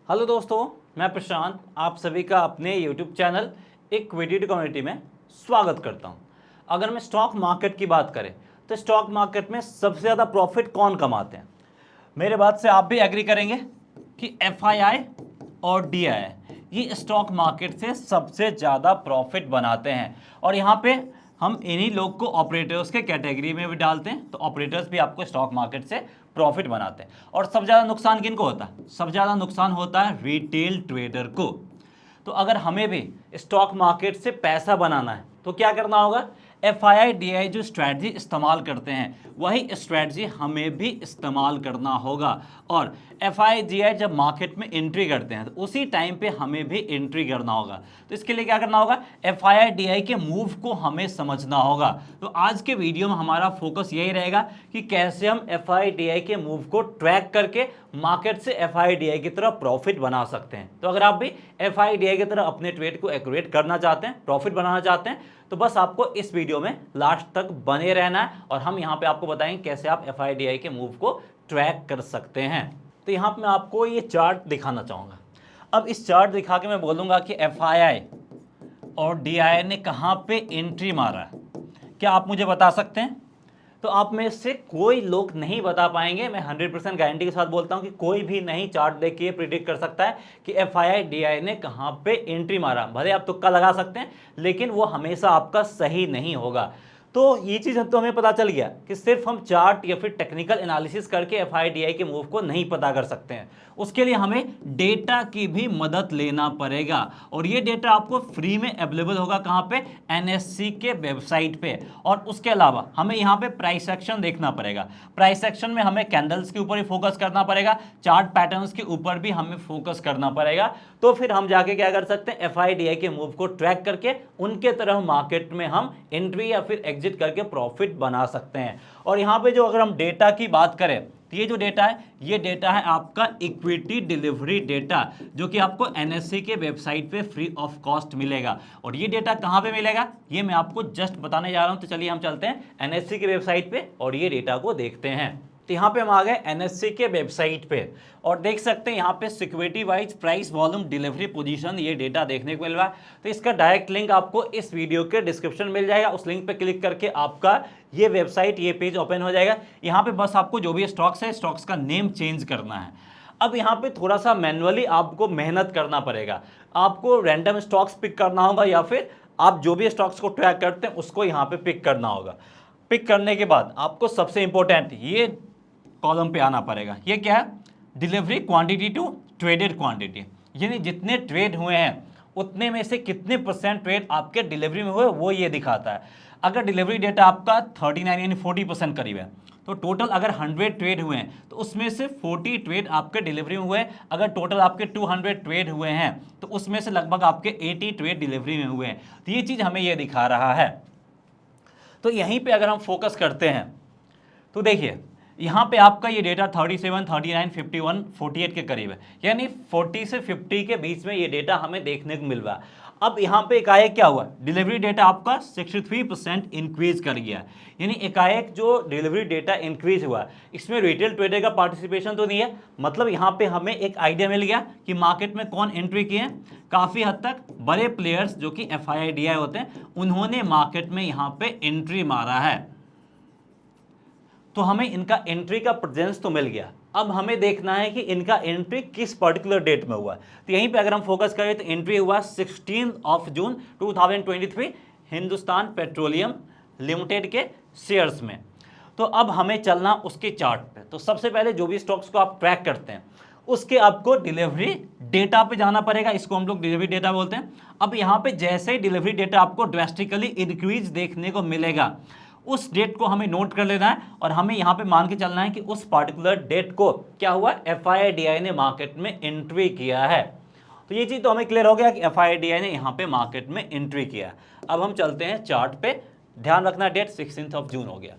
Hello दोस्तों, मैं प्रशांत आप सभी का अपने YouTube चैनल इक्विटी कम्युनिटी में स्वागत करता हूं। अगर मैं स्टॉक मार्केट की बात करें तो स्टॉक मार्केट में सबसे ज़्यादा प्रॉफिट कौन कमाते हैं? मेरे बात से आप भी एग्री करेंगे कि एफआईआई और डीआई ये स्टॉक मार्केट से सबसे ज़्यादा प्रॉफिट बनाते हैं। और यहाँ पे हम इन्हीं लोग को ऑपरेटर्स के कैटेगरी में भी डालते हैं, तो ऑपरेटर्स भी आपको स्टॉक मार्केट से प्रॉफिट बनाते हैं। और सबसे ज़्यादा नुकसान किनको होता है? सबसे ज़्यादा नुकसान होता है रिटेल ट्रेडर को। तो अगर हमें भी स्टॉक मार्केट से पैसा बनाना है तो क्या करना होगा? एफआईआई डीआई जो स्ट्रैटेजी इस्तेमाल करते हैं वही स्ट्रैटेजी हमें भी इस्तेमाल करना होगा। और एफआईआई डीआई जब मार्केट में एंट्री करते हैं तो उसी टाइम पे हमें भी एंट्री करना होगा। तो इसके लिए क्या करना होगा? एफआईआई डीआई के मूव को हमें समझना होगा। तो आज के वीडियो में हमारा फोकस यही रहेगा कि कैसे हम एफआईआई डीआई के मूव को ट्रैक करके मार्केट से एफआईआई डीआई की तरह प्रॉफिट बना सकते हैं। तो अगर आप भी एफआईआई डीआई की तरह अपने ट्रेड को एक्यूरेट करना चाहते हैं, प्रॉफिट बनाना चाहते हैं, तो बस आपको इस वीडियो में लास्ट तक बने रहना है और हम यहाँ पे आपको बताएंगे कैसे आप एफआईआई डीआई के मूव को ट्रैक कर सकते हैं। तो यहाँ पे मैं आपको ये चार्ट दिखाना चाहूँगा। अब इस चार्ट दिखा के मैं बोलूँगा कि एफआईआई और डीआई ने कहाँ पे एंट्री मारा है, क्या आप मुझे बता सकते हैं? तो आप में से कोई लोग नहीं बता पाएंगे। मैं 100% गारंटी के साथ बोलता हूं कि कोई भी नहीं चार्ट देख के प्रिडिक्ट कर सकता है कि एफआईआई डीआई ने कहां पे एंट्री मारा। भले आप तुक्का लगा सकते हैं लेकिन वो हमेशा आपका सही नहीं होगा। तो ये चीज़ तो हमें पता चल गया कि सिर्फ हम चार्ट या फिर टेक्निकल एनालिसिस करके एफआईआई डीआई के मूव को नहीं पता कर सकते हैं। उसके लिए हमें डेटा की भी मदद लेना पड़ेगा और ये डेटा आपको फ्री में अवेलेबल होगा कहाँ पे? एनएससी के वेबसाइट पे। और उसके अलावा हमें यहाँ पे प्राइस एक्शन देखना पड़ेगा। प्राइस एक्शन में हमें कैंडल्स के ऊपर ही फोकस करना पड़ेगा, चार्ट पैटर्न्स के ऊपर भी हमें फोकस करना पड़ेगा। तो फिर हम जाके क्या कर सकते हैं? एफआईआई डीआई के मूव को ट्रैक करके उनके तरह मार्केट में हम एंट्री या फिर एग्जिट करके प्रॉफिट बना सकते हैं। और यहाँ पे जो अगर हम डेटा की बात करें तो ये जो डेटा है ये डेटा है आपका इक्विटी डिलीवरी डेटा, जो कि आपको एनएससी के वेबसाइट पे फ्री ऑफ कॉस्ट मिलेगा। और ये डेटा कहाँ पे मिलेगा ये मैं आपको जस्ट बताने जा रहा हूँ। तो चलिए हम चलते हैं एनएससी के वेबसाइट पे और ये डेटा को देखते हैं। तो यहाँ पे हम आ गए एनएससी के वेबसाइट पे और देख सकते हैं यहाँ पे security wise price volume delivery position ये डेटा देखने को मिल रहा है। तो इसका डायरेक्ट लिंक आपको इस वीडियो के डिस्क्रिप्शन मिल जाएगा। उस लिंक पे क्लिक करके आपका ये वेबसाइट ये पेज ओपन हो जाएगा। यहाँ पे बस आपको जो भी स्टॉक्स है स्टॉक्स का नेम चेंज करना है। अब यहाँ पे थोड़ा सा मैनुअली आपको मेहनत करना पड़ेगा। आपको रैंडम स्टॉक्स पिक करना होगा या फिर आप जो भी स्टॉक्स को ट्रैक करते हैं उसको यहाँ पे पिक करना होगा। पिक करने के बाद आपको सबसे इंपॉर्टेंट ये कॉलम पे आना पड़ेगा। ये क्या है? Delivery quantity to traded quantity, यानी जितने ट्रेड हुए हैं उतने में से कितने परसेंट ट्रेड आपके डिलीवरी में हुए वो ये दिखाता है। अगर डिलीवरी डेटा आपका 39 यानी 40% करीब है तो टोटल अगर 100 ट्रेड हुए हैं तो उसमें से 40 ट्रेड आपके डिलीवरी में हुए। अगर टोटल आपके 200 ट्रेड हुए हैं तो उसमें से लगभग आपके 80 ट्रेड डिलीवरी में हुए हैं। तो ये चीज़ हमें ये दिखा रहा है। तो यहीं पे अगर हम फोकस करते हैं तो देखिए यहाँ पे आपका ये डेटा 37, 39, 51, 48 के करीब है, यानी 40 से 50 के बीच में ये डेटा हमें देखने को मिल रहा है। अब यहाँ पे एकाएक क्या हुआ? डिलीवरी डेटा आपका 63% इंक्रीज कर गया, यानी एकाएक जो डिलीवरी डेटा इंक्रीज हुआ इसमें रिटेल ट्रेडर का पार्टिसिपेशन तो नहीं है। मतलब यहाँ पे हमें एक आइडिया मिल गया कि मार्केट में कौन एंट्री किए हैं। काफ़ी हद तक बड़े प्लेयर्स जो कि एफआईआई डीआई होते हैं उन्होंने मार्केट में यहाँ पे एंट्री मारा है। तो हमें इनका एंट्री का प्रेजेंस तो मिल गया। अब हमें देखना है कि इनका एंट्री किस पर्टिकुलर डेट में हुआ। तो यहीं पे अगर हम फोकस करें तो एंट्री हुआ 16 जून 2023 हिंदुस्तान पेट्रोलियम लिमिटेड के शेयर्स में। तो अब हमें चलना उसके चार्ट पे। तो सबसे पहले जो भी स्टॉक्स को आप ट्रैक करते हैं उसके आपको डिलीवरी डेटा पे जाना पड़ेगा, इसको हम लोग डिलीवरी डेटा बोलते हैं। अब यहाँ पे जैसे ही डिलीवरी डेटा आपको ड्रास्टिकली इंक्रीज देखने को मिलेगा उस डेट को हमें नोट कर लेना है और हमें यहाँ पे मान के चलना है कि उस पार्टिकुलर डेट को क्या हुआ? एफआईआई डीआई ने मार्केट में एंट्री किया है। तो ये चीज़ तो हमें क्लियर हो गया कि एफआईआई डीआई ने यहाँ पे मार्केट में एंट्री किया है। अब हम चलते हैं चार्ट पे। ध्यान रखना डेट 16 जून हो गया।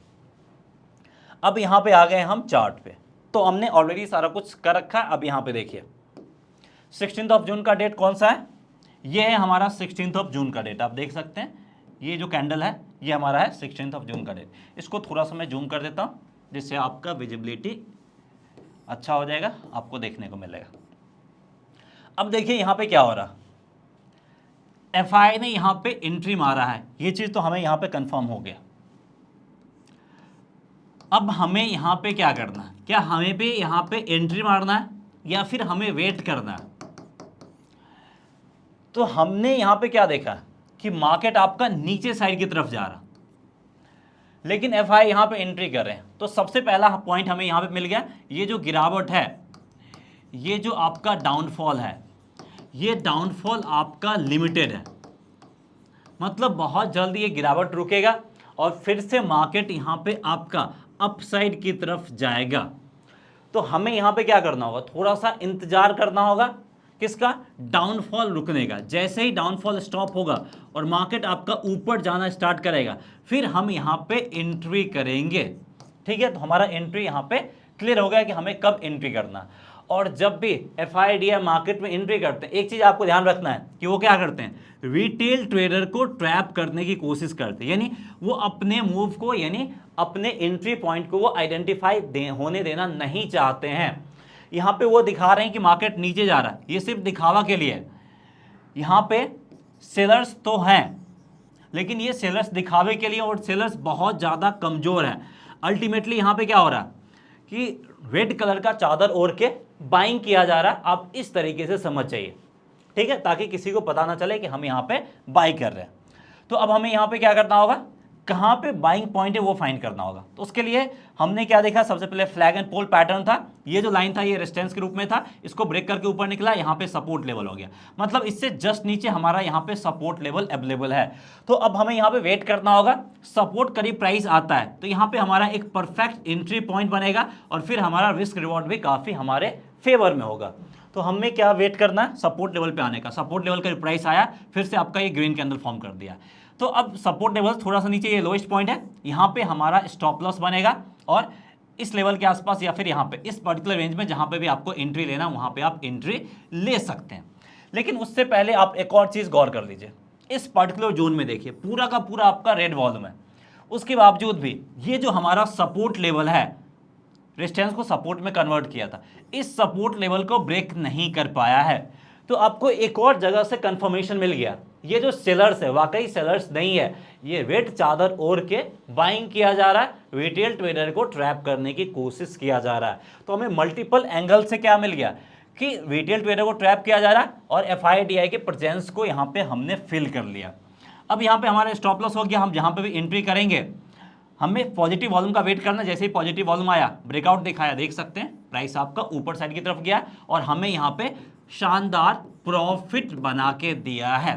अब यहाँ पे आ गए हम चार्ट पे। तो हमने ऑलरेडी सारा कुछ कर रखा है। अब यहाँ पे देखिए 16 जून का डेट कौन सा है? ये है हमारा 16 जून का डेट। आप देख सकते हैं ये जो कैंडल है ये हमारा है 16 जून का डेट। इसको थोड़ा सा मैं जूम कर देता हूँ जिससे आपका विजिबिलिटी अच्छा हो जाएगा, आपको देखने को मिलेगा। अब देखिए यहाँ पे क्या हो रहा, एफआई ने यहाँ पे एंट्री मारा है, ये चीज़ तो हमें यहाँ पे कंफर्म हो गया। अब हमें यहाँ पे क्या करना है, क्या हमें भी यहाँ पे एंट्री मारना है या फिर हमें वेट करना है? तो हमने यहाँ पे क्या देखा कि मार्केट आपका नीचे साइड की तरफ जा रहा, लेकिन एफआई यहाँ पे एंट्री कर रहे हैं। तो सबसे पहला पॉइंट हमें यहाँ पे मिल गया, ये जो गिरावट है, ये जो आपका डाउनफॉल है, ये डाउनफॉल आपका लिमिटेड है, मतलब बहुत जल्दी ये गिरावट रुकेगा और फिर से मार्केट यहाँ पे आपका अपसाइड की तरफ जाएगा। तो हमें यहाँ पे क्या करना होगा, थोड़ा सा इंतजार करना होगा, किसका, डाउनफॉल रुकने का। जैसे ही डाउनफॉल स्टॉप होगा और मार्केट आपका ऊपर जाना स्टार्ट करेगा, फिर हम यहाँ पे एंट्री करेंगे। ठीक है, तो हमारा एंट्री यहाँ पे क्लियर हो गया कि हमें कब एंट्री करना। और जब भी एफआईडीआई मार्केट में एंट्री करते हैं, एक चीज आपको ध्यान रखना है कि वो क्या करते हैं, रिटेल ट्रेडर को ट्रैप करने की कोशिश करते हैं, यानी वो अपने मूव को, यानी अपने एंट्री पॉइंट को वो आइडेंटिफाई होने देना नहीं चाहते हैं। यहाँ पे वो दिखा रहे हैं कि मार्केट नीचे जा रहा है, ये सिर्फ दिखावा के लिए है। यहाँ पे सेलर्स तो हैं, लेकिन ये सेलर्स दिखावे के लिए, और सेलर्स बहुत ज़्यादा कमज़ोर हैं। अल्टीमेटली यहाँ पे क्या हो रहा है कि रेड कलर का चादर ओढ़ के बाइंग किया जा रहा है, आप इस तरीके से समझ जाइए। ठीक है, ताकि किसी को पता ना चले कि हम यहाँ पे बाई कर रहे हैं। तो अब हमें यहाँ पे क्या करना होगा, कहाँ पे बाइंग पॉइंट है वो फाइंड करना होगा। तो उसके लिए हमने क्या देखा, सबसे पहले फ्लैग एंड पोल पैटर्न था, ये जो लाइन था ये रेजिस्टेंस के रूप में था, इसको ब्रेक करके ऊपर निकला, यहाँ पे सपोर्ट लेवल हो गया, मतलब इससे जस्ट नीचे हमारा यहाँ पे सपोर्ट लेवल अवेलेबल है। तो अब हमें यहाँ पे वेट करना होगा, सपोर्ट करीब प्राइस आता है तो यहाँ पे हमारा एक परफेक्ट एंट्री पॉइंट बनेगा और फिर हमारा रिस्क रिवॉर्ड भी काफ़ी हमारे फेवर में होगा। तो हमें क्या वेट करना है, सपोर्ट लेवल पे आने का। सपोर्ट लेवल का प्राइस आया, फिर से आपका ये ग्रीन कैंडल फॉर्म कर दिया। तो अब सपोर्ट लेवल थोड़ा सा नीचे, ये लोएस्ट पॉइंट है, यहाँ पे हमारा स्टॉप लॉस बनेगा और इस लेवल के आसपास या फिर यहाँ पे इस पर्टिकुलर रेंज में जहाँ पे भी आपको एंट्री लेना वहाँ पे आप एंट्री ले सकते हैं। लेकिन उससे पहले आप एक और चीज़ गौर कर लीजिए, इस पर्टिकुलर जोन में देखिए पूरा का पूरा आपका रेड वॉल्यूम है, उसके बावजूद भी ये जो हमारा सपोर्ट लेवल है, रेजिस्टेंस को सपोर्ट में कन्वर्ट किया था, इस सपोर्ट लेवल को ब्रेक नहीं कर पाया है। तो आपको एक और जगह से कंफर्मेशन मिल गया, ये जो सेलर्स है वाकई सेलर्स नहीं है, ये रेड चादर ओढ़ के बाइंग किया जा रहा है, रिटेल ट्रेडर को ट्रैप करने की कोशिश किया जा रहा है। तो हमें मल्टीपल एंगल से क्या मिल गया कि रिटेल ट्रेडर को ट्रैप किया जा रहा है और एफआईडीआई के प्रेजेंस को यहाँ पे हमने फिल कर लिया। अब यहाँ पे हमारा स्टॉप लॉस हो गया, हम जहाँ पे भी एंट्री करेंगे हमें पॉजिटिव वॉल्यूम का वेट करना। जैसे ही पॉजिटिव वॉल्यूम आया, ब्रेकआउट दिखाया, देख सकते हैं प्राइस आपका ऊपर साइड की तरफ गया और हमें यहाँ पे शानदार प्रॉफिट बना के दिया है।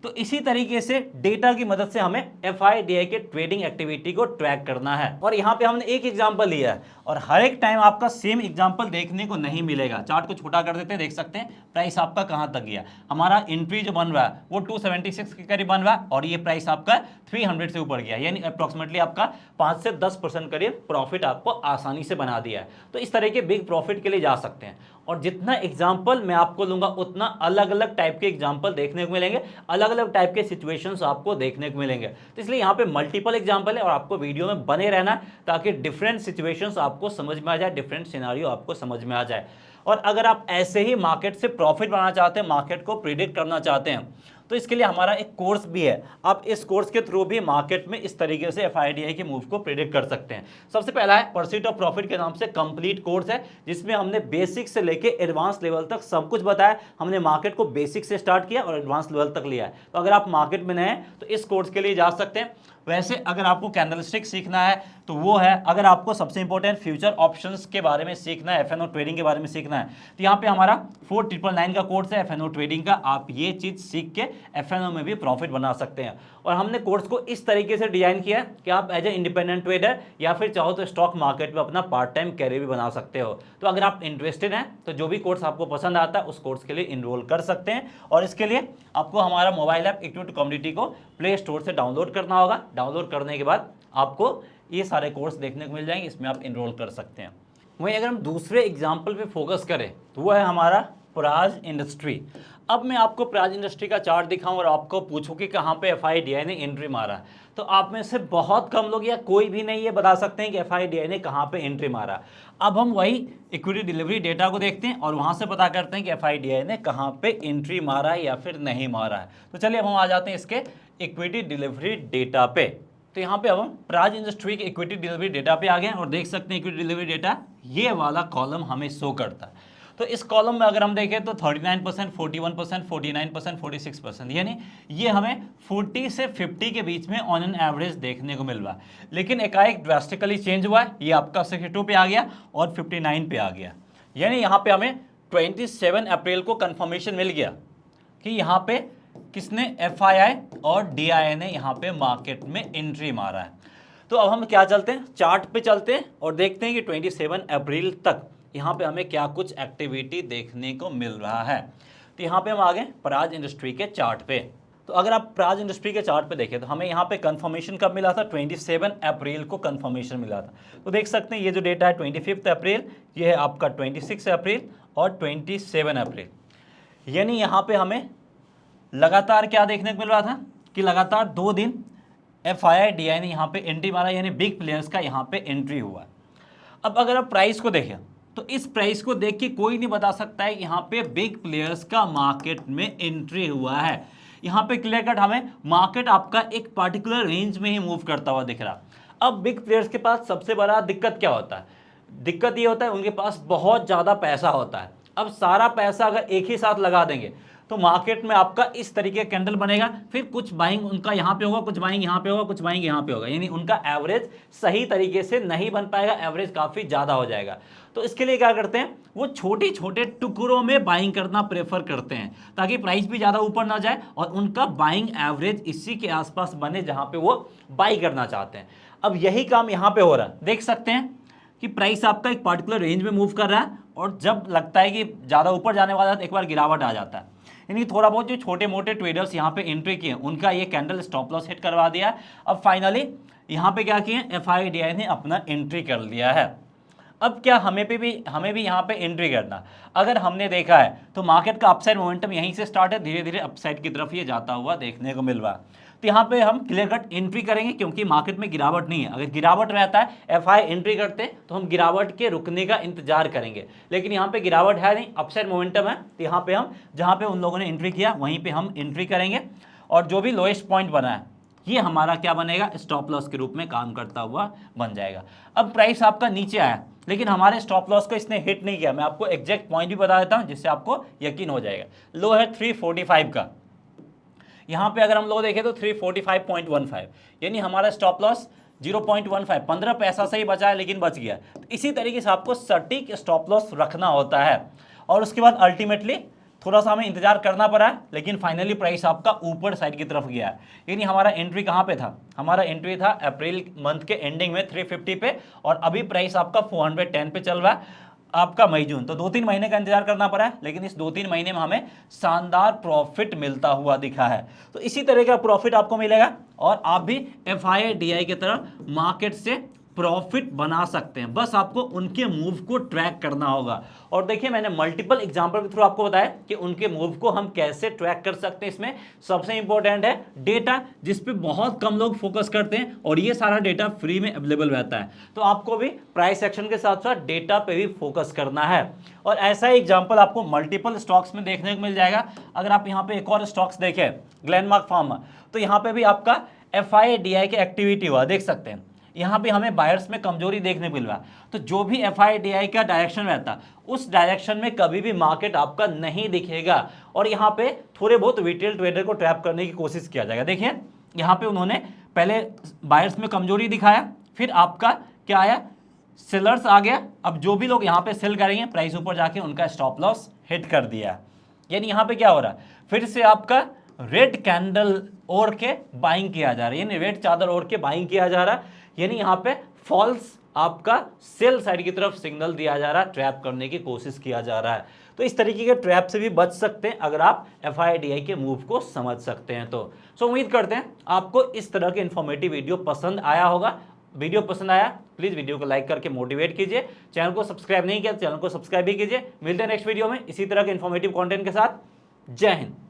तो इसी तरीके से डेटा की मदद से हमें एफआईडीआई के ट्रेडिंग एक्टिविटी को ट्रैक करना है। और यहाँ पे हमने एक एग्जांपल लिया है और हर एक टाइम आपका सेम एग्जांपल देखने को नहीं मिलेगा। चार्ट को छोटा कर देते हैं, देख सकते हैं प्राइस आपका कहाँ तक गया। हमारा एंट्री जो बन रहा है वो 276 के करीब बन रहा है और ये प्राइस आपका 300 से ऊपर गया, यानी अप्रॉक्सीमेटली आपका 5 से 10% करीब प्रॉफिट आपको आसानी से बना दिया है। तो इस तरह के बिग प्रॉफिट के लिए जा सकते हैं। और जितना एग्जाम्पल मैं आपको लूंगा उतना अलग अलग टाइप के एग्जाम्पल देखने को मिलेंगे, अलग अलग टाइप के सिचुएशंस आपको देखने को मिलेंगे। तो इसलिए यहाँ पे मल्टीपल एग्जाम्पल है और आपको वीडियो में बने रहना ताकि डिफरेंट सिचुएशंस आपको समझ में आ जाए, डिफरेंट सिनेरियो आपको समझ में आ जाए। और अगर आप ऐसे ही मार्केट से प्रॉफिट बनाना चाहते हैं, मार्केट को प्रिडिक्ट करना चाहते हैं, तो इसके लिए हमारा एक कोर्स भी है। आप इस कोर्स के थ्रू भी मार्केट में इस तरीके से एफआईडीआई के मूव को प्रिडिक्ट कर सकते हैं। सबसे पहला है परस्यूट ऑफ प्रॉफिट के नाम से कंप्लीट कोर्स है, जिसमें हमने बेसिक से लेके एडवांस लेवल तक सब कुछ बताया। हमने मार्केट को बेसिक से स्टार्ट किया और एडवांस लेवल तक लिया है। तो अगर आप मार्केट में नए हैं तो इस कोर्स के लिए जा सकते हैं। वैसे अगर आपको कैंडलस्टिक सीखना है तो वो है, अगर आपको सबसे इंपॉर्टेंट फ्यूचर ऑप्शंस के बारे में सीखना है, एफएनओ ट्रेडिंग के बारे में सीखना है, तो यहाँ पे हमारा 4999 का कोर्स है एफएनओ ट्रेडिंग का। आप ये चीज़ सीख के एफएनओ में भी प्रॉफिट बना सकते हैं। और हमने कोर्स को इस तरीके से डिजाइन किया है कि आप एज ए इंडिपेंडेंट ट्रेडर या फिर चाहो तो स्टॉक मार्केट में अपना पार्ट टाइम कैरियर भी बना सकते हो। तो अगर आप इंटरेस्टेड हैं तो जो भी कोर्स आपको पसंद आता है उस कोर्स के लिए इनरोल कर सकते हैं। और इसके लिए आपको हमारा मोबाइल ऐप इक्विटी कम्युनिटी को प्ले स्टोर से डाउनलोड करना होगा। डाउनलोड करने के बाद आपको ये सारे कोर्स देखने को मिल जाएंगे, इसमें आप इनरोल कर सकते हैं। वहीं अगर हम दूसरे एग्जाम्पल पे फोकस करें तो वो है हमारा पराज इंडस्ट्री। अब मैं आपको प्राइस इंडस्ट्री का चार्ट दिखाऊं और आपको पूछूं कि कहां पे एफआईडीआई ने एंट्री मारा, तो आप में से बहुत कम लोग या कोई भी नहीं ये बता सकते हैं कि एफआईडीआई ने कहां पे एंट्री मारा। अब हम वही इक्विटी डिलीवरी डेटा को देखते हैं और वहां से पता करते हैं कि एफआईडीआई ने कहां पे एंट्री मारा है या फिर नहीं मारा है। तो चलिए अब हम आ जाते हैं इसके इक्विटी डिलीवरी डेटा पे। तो यहाँ पे अब हम प्राइस इंडस्ट्री के इक्विटी डिलीवरी डेटा पे आ गए और देख सकते हैं इक्विटी डिलीवरी डेटा ये वाला कॉलम हमें शो करता है। तो इस कॉलम में अगर हम देखें तो 39%, 41%, 49%, 46%, यानी ये हमें 40 से 50 के बीच में ऑन एन एवरेज देखने को मिल रहा है। लेकिन एकाएक ड्रास्टिकली चेंज हुआ है, ये आपका 62 पे आ गया और 59 पे आ गया। यानी यहाँ पे हमें 27 अप्रैल को कंफर्मेशन मिल गया कि यहाँ पे किसने, एफआईआई और डीआईआई ने यहाँ पे मार्केट में एंट्री मारा है। तो अब हम क्या चलते हैं, चार्ट पे चलते हैं और देखते हैं कि 27 अप्रैल तक यहाँ पे हमें क्या कुछ एक्टिविटी देखने को मिल रहा है। तो यहाँ पे हम आ गए प्राज इंडस्ट्री के चार्ट पे। तो अगर आप प्राज इंडस्ट्री के चार्ट पे देखें तो हमें यहाँ पे कंफर्मेशन कब मिला था, 27 अप्रैल को कंफर्मेशन मिला था। तो देख सकते हैं ये जो डेटा है 25 अप्रैल, ये है आपका 26 अप्रैल और 27 अप्रैल। यानी यहाँ पे हमें लगातार क्या देखने को मिल रहा था कि लगातार 2 दिन एफआईआई डीआई ने यहाँ पे एंट्री मारा, यानी बिग प्लेयर्स का यहाँ पे एंट्री हुआ। अब अगर आप प्राइस को देखें तो इस प्राइस को देख के कोई नहीं बता सकता है यहाँ पे बिग प्लेयर्स का मार्केट में एंट्री हुआ है। यहाँ पे क्लियर कट हमें मार्केट आपका एक पर्टिकुलर रेंज में ही मूव करता हुआ दिख रहा। अब बिग प्लेयर्स के पास सबसे बड़ा दिक्कत क्या होता है, दिक्कत ये होता है उनके पास बहुत ज़्यादा पैसा होता है। अब सारा पैसा अगर एक ही साथ लगा देंगे तो मार्केट में आपका इस तरीके का कैंडल बनेगा, फिर कुछ बाइंग उनका यहाँ पे होगा, कुछ बाइंग यहाँ पे होगा, कुछ बाइंग यहाँ पे होगा, यानी उनका एवरेज सही तरीके से नहीं बन पाएगा, एवरेज काफ़ी ज़्यादा हो जाएगा। तो इसके लिए क्या करते हैं, वो छोटे छोटे टुकड़ों में बाइंग करना प्रेफर करते हैं ताकि प्राइस भी ज़्यादा ऊपर ना जाए और उनका बाइंग एवरेज इसी के आसपास बने जहाँ पे वो बाई करना चाहते हैं। अब यही काम यहाँ पे हो रहा है, देख सकते हैं कि प्राइस आपका एक पर्टिकुलर रेंज में मूव कर रहा है और जब लगता है कि ज़्यादा ऊपर जाने वाला है तो एक बार गिरावट आ जाता है। यानी थोड़ा बहुत जो छोटे मोटे ट्रेडर्स यहाँ पे एंट्री किए उनका ये कैंडल स्टॉप लॉस हिट करवा दिया है। अब फाइनली यहाँ पे क्या किए, एफआईडीआई ने अपना एंट्री कर लिया है। अब क्या हमें भी यहाँ पे एंट्री करना, अगर हमने देखा है तो मार्केट का अपसाइड मोमेंटम यहीं से स्टार्ट है, धीरे धीरे अपसाइड की तरफ ये जाता हुआ देखने को मिल रहा है। तो यहाँ पे हम क्लियर कट एंट्री करेंगे क्योंकि मार्केट में गिरावट नहीं है। अगर गिरावट रहता है एफआई एंट्री करते तो हम गिरावट के रुकने का इंतजार करेंगे, लेकिन यहाँ पे गिरावट है नहीं, अपसाइड मोमेंटम है। तो यहाँ पे हम जहाँ पे उन लोगों ने एंट्री किया वहीं पे हम एंट्री करेंगे और जो भी लोएस्ट पॉइंट बना है ये हमारा क्या बनेगा, स्टॉप लॉस के रूप में काम करता हुआ बन जाएगा। अब प्राइस आपका नीचे आया लेकिन हमारे स्टॉप लॉस को इसने हिट नहीं किया। मैं आपको एग्जैक्ट पॉइंट भी बता देता हूं जिससे आपको यकीन हो जाएगा। लो है 345 का, यहाँ पे अगर हम लोग देखें तो 345.15, यानी हमारा स्टॉप लॉस 0.15, 15 पैसा से ही बचा है लेकिन बच गया। तो इसी तरीके से आपको सटीक स्टॉप लॉस रखना होता है और उसके बाद अल्टीमेटली थोड़ा सा हमें इंतजार करना पड़ा है लेकिन फाइनली प्राइस आपका ऊपर साइड की तरफ गया है। यानी हमारा एंट्री कहाँ पे था, हमारा एंट्री था अप्रैल मंथ के एंडिंग में 350 पे और अभी प्राइस आपका 410 पे चल रहा है आपका मई जून। तो 2-3 महीने का इंतजार करना पड़ा है लेकिन इस 2-3 महीने में हमें शानदार प्रॉफिट मिलता हुआ दिखा है। तो इसी तरह का प्रॉफिट आपको मिलेगा और आप भी एफआईआई डीआई की तरह मार्केट से प्रॉफिट बना सकते हैं, बस आपको उनके मूव को ट्रैक करना होगा। और देखिए मैंने मल्टीपल एग्जांपल के थ्रू आपको बताया कि उनके मूव को हम कैसे ट्रैक कर सकते हैं। इसमें सबसे इंपॉर्टेंट है डेटा, जिस पे बहुत कम लोग फोकस करते हैं और ये सारा डेटा फ्री में अवेलेबल रहता है। तो आपको भी प्राइस एक्शन के साथ साथ डेटा पे भी फोकस करना है और ऐसा ही एग्जाम्पल आपको मल्टीपल स्टॉक्स में देखने को मिल जाएगा। अगर आप यहाँ पे एक और स्टॉक्स देखें ग्लेनमार्क फार्मा, तो यहाँ पे भी आपका एफआईआई डीआई की एक्टिविटी हुआ, देख सकते हैं यहाँ पे हमें बायर्स में कमजोरी देखने को मिल रहा। तो जो भी एफआईडीआई का डायरेक्शन रहता उस डायरेक्शन में कभी भी मार्केट आपका नहीं दिखेगा और यहाँ पे थोड़े बहुत रिटेल ट्रेडर को ट्रैप करने की कोशिश किया जाएगा। देखिए यहाँ पे उन्होंने पहले बायर्स में कमजोरी दिखाया, फिर आपका क्या आया, सेलर्स आ गया। अब जो भी लोग यहाँ पे सेल करेंगे प्राइस ऊपर जाके उनका स्टॉप लॉस हिट कर दिया। यानी यहाँ पे क्या हो रहा है, फिर से आपका रेड कैंडल ओढ़ के बाइंग किया जा रहा है, यानी रेड चादर ओढ़ के बाइंग किया जा रहा है। यानी यहाँ पे फॉल्स आपका सेल साइड की तरफ सिग्नल दिया जा रहा है, ट्रैप करने की कोशिश किया जा रहा है। तो इस तरीके के ट्रैप से भी बच सकते हैं अगर आप एफआईडीआई के मूव को समझ सकते हैं तो। सो उम्मीद करते हैं आपको इस तरह के इन्फॉर्मेटिव वीडियो पसंद आया होगा। वीडियो पसंद आया प्लीज़ वीडियो को लाइक करके मोटिवेट कीजिए, चैनल को सब्सक्राइब नहीं किया चैनल को सब्सक्राइब भी कीजिए। मिलते हैं नेक्स्ट वीडियो में इसी तरह के इन्फॉर्मेटिव कंटेंट के साथ। जय हिंद।